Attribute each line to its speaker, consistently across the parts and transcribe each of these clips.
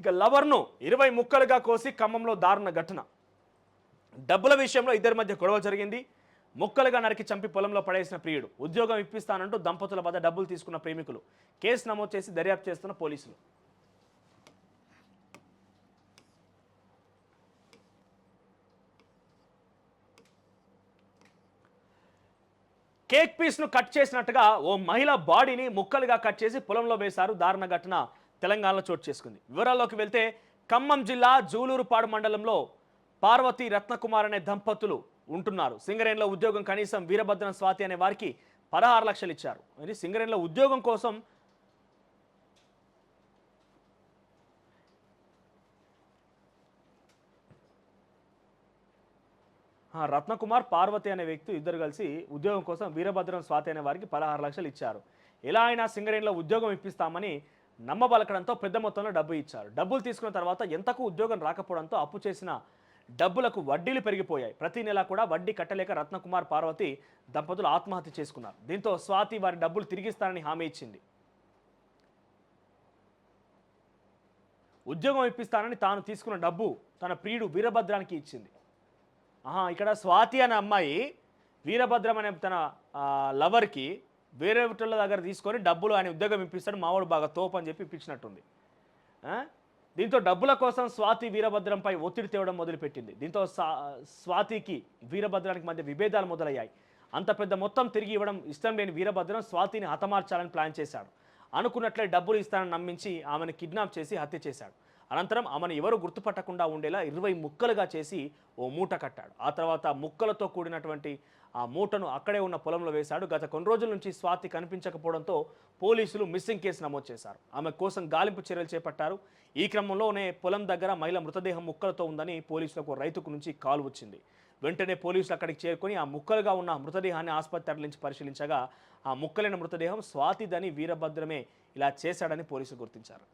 Speaker 1: ఇక లవర్ను 20 ముక్కలుగా కోసి ఖమ్మంలో దారుణ ఘటన. డబ్బుల విషయంలో ఇద్దరి మధ్య గొడవ జరిగింది. ముక్కలుగా నరికి చంపి పొలంలో పడేసిన ప్రియుడు. ఉద్యోగం ఇప్పిస్తానంటూ దంపతుల వద్ద డబ్బులు తీసుకున్న ప్రేమికులు. కేసు నమోదు చేసి దర్యాప్తు చేస్తున్న పోలీసులు. కేక్ పీస్ను కట్ చేసినట్టుగా ఓ మహిళ బాడీని ముక్కలుగా కట్ చేసి పొలంలో వేశారు. దారుణ ఘటన తెలంగాణలో చోటు చేసుకుంది. వివరాల్లోకి వెళ్తే ఖమ్మం జిల్లా జూలూరుపాడు మండలంలో పార్వతి రత్నకుమార్ అనే దంపతులు ఉంటున్నారు. సింగరేణిలో ఉద్యోగం కనీసం వీరభద్రం స్వాతి అనే వారికి 16 లక్షలు ఇచ్చారు. మరి సింగరేణిలో ఉద్యోగం కోసం రత్నకుమార్ పార్వతి అనే వ్యక్తి ఇద్దరు కలిసి ఉద్యోగం కోసం వీరభద్రం స్వాతి అనే వారికి 16 లక్షలు ఇచ్చారు. ఎలా అయినా సింగరేణిలో ఉద్యోగం ఇప్పిస్తామని నమ్మబలకడంతో పెద్ద మొత్తంలో డబ్బు ఇచ్చారు. డబ్బులు తీసుకున్న తర్వాత ఎంతకు ఉద్యోగం రాకపోవడంతో అప్పు చేసిన డబ్బులకు వడ్డీలు పెరిగిపోయాయి. ప్రతి నెల కూడా వడ్డీ కట్టలేక రత్నకుమార్ పార్వతి దంపతులు ఆత్మహత్య చేసుకున్నారు. దీంతో స్వాతి వారి డబ్బులు తిరిగిస్తానని హామీ ఇచ్చింది. ఉద్యోగం ఇప్పిస్తానని తాను తీసుకున్న డబ్బు తన ప్రియుడు వీరభద్రానికి ఇచ్చింది. ఇక్కడ స్వాతి అనే అమ్మాయి వీరభద్రం అనే తన లవర్కి వేరే దగ్గర తీసుకొని డబ్బులు ఆయన ఉద్యోగం ఇప్పిస్తాడు, మావాడు బాగా తోపు అని చెప్పి ఇప్పించినట్టుంది. దీంతో డబ్బుల కోసం స్వాతి వీరభద్రంపై ఒత్తిడి తేవడం మొదలుపెట్టింది. దీంతో స్వాతికి వీరభద్రానికి మధ్య విభేదాలు మొదలయ్యాయి. అంత పెద్ద మొత్తం తిరిగి ఇవ్వడం ఇష్టం లేని వీరభద్రం స్వాతిని హతమార్చాలని ప్లాన్ చేశాడు. అనుకున్నట్లే డబ్బులు ఇస్తానని నమ్మించి ఆమెను కిడ్నాప్ చేసి హత్య చేశాడు. అనంతరం ఆమెను ఎవరు గుర్తుపట్టకుండా ఉండేలా 20 ముక్కలుగా చేసి ఓ మూట కట్టాడు. ఆ తర్వాత ముక్కలతో కూడినటువంటి ఆ మూటను అక్కడే ఉన్న పొలంలో వేశాడు. గత కొన్ని రోజుల నుంచి స్వాతి కనిపించకపోవడంతో పోలీసులు మిస్సింగ్ కేసు నమోదు చేశారు. ఆమె కోసం గాలింపు చర్యలు చేపట్టారు. ఈ క్రమంలోనే పొలం దగ్గర మహిళ మృతదేహం ముక్కలతో ఉందని పోలీసులకు రైతుకు నుంచి కాల్ వచ్చింది. వెంటనే పోలీసులు అక్కడికి చేరుకొని ఆ ముక్కలుగా ఉన్న మృతదేహాన్ని ఆసుపత్రి తరలించి పరిశీలించగా ఆ ముక్కలైన మృతదేహం స్వాతిదని వీరభద్రమే ఇలా చేశాడని పోలీసులు గుర్తించారు.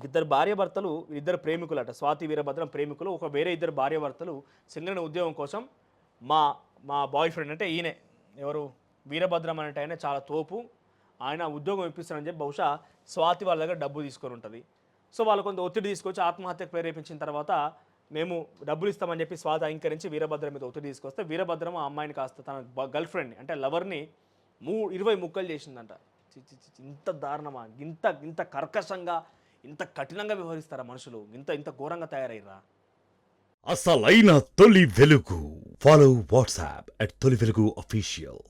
Speaker 1: ఇద్దరు భార్యాభర్తలు, ఇద్దరు ప్రేమికులట. స్వాతి వీరభద్రం ప్రేమికులు. ఒక వేరే ఇద్దరు భార్యాభర్తలు సింగరేణి ఉద్యోగం కోసం మా బాయ్ ఫ్రెండ్ అంటే ఈయనే ఎవరు వీరభద్రం అంటే ఆయన చాలా తోపు, ఆయన ఉద్యోగం ఇప్పిస్తారని చెప్పి బహుశా స్వాతి వాళ్ళ దగ్గర డబ్బు తీసుకొని ఉంటుంది. సో వాళ్ళు కొంత ఒత్తిడి తీసుకొచ్చి ఆత్మహత్యకు ప్రేరేపించిన తర్వాత మేము డబ్బులు ఇస్తామని చెప్పి స్వాతి అంకరించి వీరభద్రం మీద ఒత్తిడి తీసుకొస్తే వీరభద్రం ఆ అమ్మాయిని కాస్త తన గర్ల్ ఫ్రెండ్ని అంటే లవర్ని 20 ముక్కలు చేసిందంట. ఇంత దారుణమా? ఇంత కర్కశంగా ఇంత కఠినంగా వ్యవహరిస్తారా మనుషులు? ఇంత ఘోరంగా తయారయ్యారా?
Speaker 2: అసలైన తొలి వెలుగు. ఫాలో వాట్సాప్ @తొలి వెలుగు official.